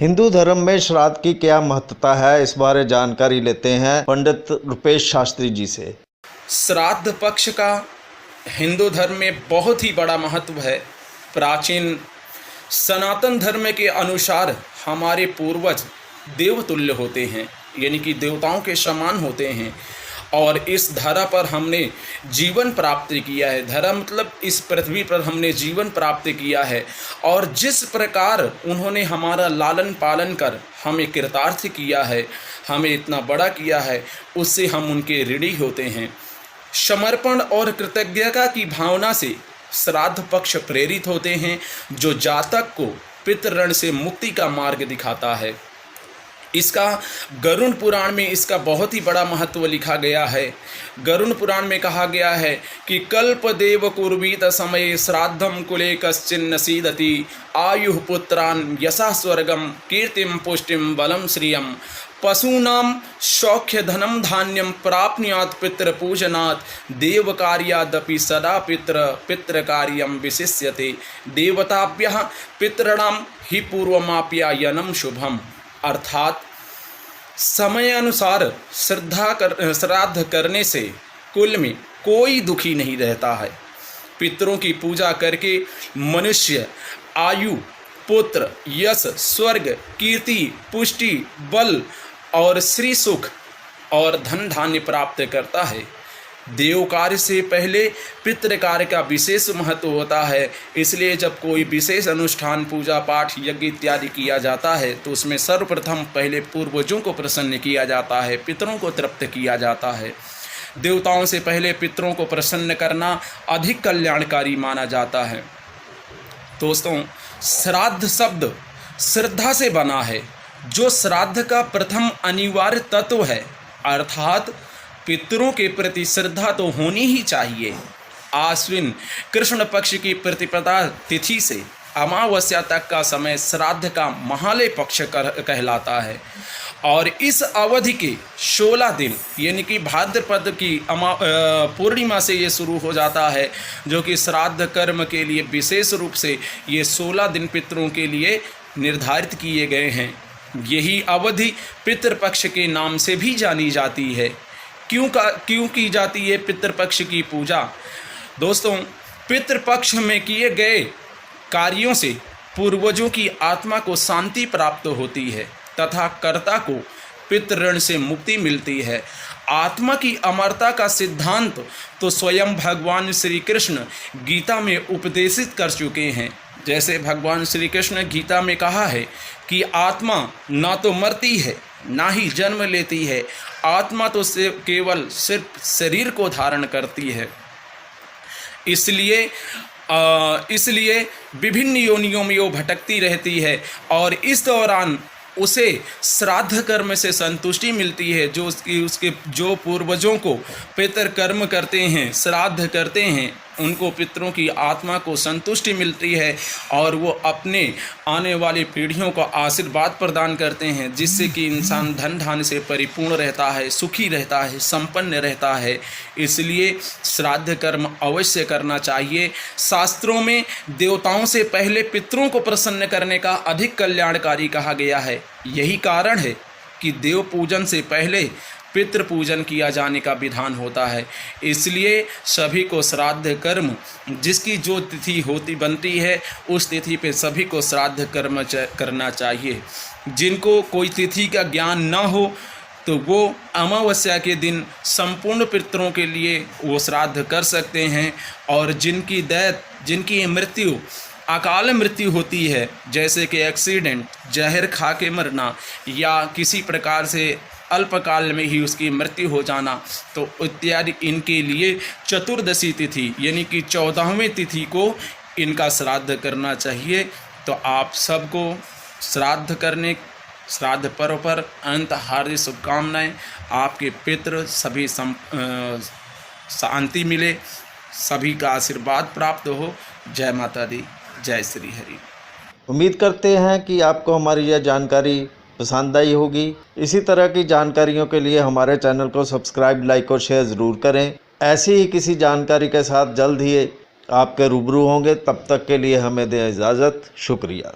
हिंदू धर्म में श्राद्ध की क्या महत्वता है, इस बारे जानकारी लेते हैं पंडित रुपेश शास्त्री जी से। श्राद्ध पक्ष का हिंदू धर्म में बहुत ही बड़ा महत्व है। प्राचीन सनातन धर्म के अनुसार हमारे पूर्वज देवतुल्य होते हैं, यानी कि देवताओं के समान होते हैं, और इस धरा पर हमने जीवन प्राप्त किया है। धरा मतलब इस पृथ्वी पर हमने जीवन प्राप्त किया है, और जिस प्रकार उन्होंने हमारा लालन पालन कर हमें कृतार्थ किया है, हमें इतना बड़ा किया है, उससे हम उनके ऋणी होते हैं। समर्पण और कृतज्ञता की भावना से श्राद्ध पक्ष प्रेरित होते हैं, जो जातक को पितृ ऋण से मुक्ति का मार्ग दिखाता है। इसका गरुड़ पुराण में इसका बहुत ही बड़ा महत्व लिखा गया है। गरुड़ पुराण में कहा गया है कि कल्पदेव कुर्वीत समय श्राद्धम कुले कश्चिन्न सीदति आयुः पुत्रान् यशः स्वर्गम कीर्तिम पुष्टिम बलम श्रियम पशूनाम सौख्य धनम धान्यम प्राप्नुयात् पितृपूजनात् देवकार्यादपि सदा पितृकार्यम विशिष्यते देवताभ्यः पितॄणां हि पूर्वमाप्यायनं शुभम। अर्थात समय अनुसार श्राद्ध करने से कुल में कोई दुखी नहीं रहता है। पितरों की पूजा करके मनुष्य आयु, पुत्र, यश, स्वर्ग, कीर्ति, पुष्टि, बल और श्री सुख और धन धान्य प्राप्त करता है। देव कार्य से पहले पितृ कार्य का विशेष महत्व होता है। इसलिए जब कोई विशेष अनुष्ठान, पूजा पाठ, यज्ञ इत्यादि किया जाता है तो उसमें सर्वप्रथम पहले पूर्वजों को प्रसन्न किया जाता है, पितरों को तृप्त किया जाता है। देवताओं से पहले पितरों को प्रसन्न करना अधिक कल्याणकारी माना जाता है। दोस्तों, श्राद्ध शब्द श्रद्धा से बना है, जो श्राद्ध का प्रथम अनिवार्य तत्व है। अर्थात पितरों के प्रति श्रद्धा तो होनी ही चाहिए। आश्विन कृष्ण पक्ष की प्रतिपदा तिथि से अमावस्या तक का समय श्राद्ध का महालय पक्ष कहलाता है, और इस अवधि के 16 दिन यानी कि भाद्रपद की पूर्णिमा से ये शुरू हो जाता है, जो कि श्राद्ध कर्म के लिए विशेष रूप से ये 16 दिन पितरों के लिए निर्धारित किए गए हैं। यही अवधि पितृपक्ष के नाम से भी जानी जाती है। क्यों की जाती है पितृपक्ष की पूजा? दोस्तों, पितृपक्ष में किए गए कार्यों से पूर्वजों की आत्मा को शांति प्राप्त होती है तथा कर्ता को पितृ ऋण से मुक्ति मिलती है। आत्मा की अमरता का सिद्धांत तो स्वयं भगवान श्री कृष्ण गीता में उपदेशित कर चुके हैं। जैसे भगवान श्री कृष्ण गीता में कहा है कि आत्मा ना तो मरती है ना ही जन्म लेती है, आत्मा तो केवल सिर्फ शरीर को धारण करती है। इसलिए विभिन्न योनियों में वो भटकती रहती है, और इस दौरान उसे श्राद्ध कर्म से संतुष्टि मिलती है। जो पूर्वजों को पितृ कर्म करते हैं, श्राद्ध करते हैं, उनको पितरों की आत्मा को संतुष्टि मिलती है, और वो अपने आने वाली पीढ़ियों को आशीर्वाद प्रदान करते हैं, जिससे कि इंसान धन धान्य से परिपूर्ण रहता है, सुखी रहता है, संपन्न रहता है। इसलिए श्राद्ध कर्म अवश्य करना चाहिए। शास्त्रों में देवताओं से पहले पितरों को प्रसन्न करने का अधिक कल्याणकारी कहा गया है। यही कारण है कि देव पूजन से पहले पितृ पूजन किया जाने का विधान होता है। इसलिए सभी को श्राद्ध कर्म, जिसकी जो तिथि बनती है, उस तिथि पे सभी को श्राद्ध कर्म करना चाहिए। जिनको कोई तिथि का ज्ञान ना हो तो वो अमावस्या के दिन संपूर्ण पितरों के लिए वो श्राद्ध कर सकते हैं। और जिनकी मृत्यु अकाल मृत्यु होती है, जैसे कि एक्सीडेंट, जहर खा के मरना, या किसी प्रकार से अल्पकाल में ही उसकी मृत्यु हो जाना, तो इत्यादि इनके लिए चतुर्दशी तिथि यानी कि 14वें तिथि को इनका श्राद्ध करना चाहिए। तो आप सबको श्राद्ध पर्व पर अनंत हार्दिक शुभकामनाएं। आपके पितृ सभी शांति मिले, सभी का आशीर्वाद प्राप्त हो। जय माता दी, जय श्री हरि। उम्मीद करते हैं कि आपको हमारी यह जानकारी पसंद आई होगी। इसी तरह की जानकारियों के लिए हमारे चैनल को सब्सक्राइब, लाइक और शेयर ज़रूर करें। ऐसी ही किसी जानकारी के साथ जल्द ही आपके रूबरू होंगे। तब तक के लिए हमें दें इजाज़त। शुक्रिया।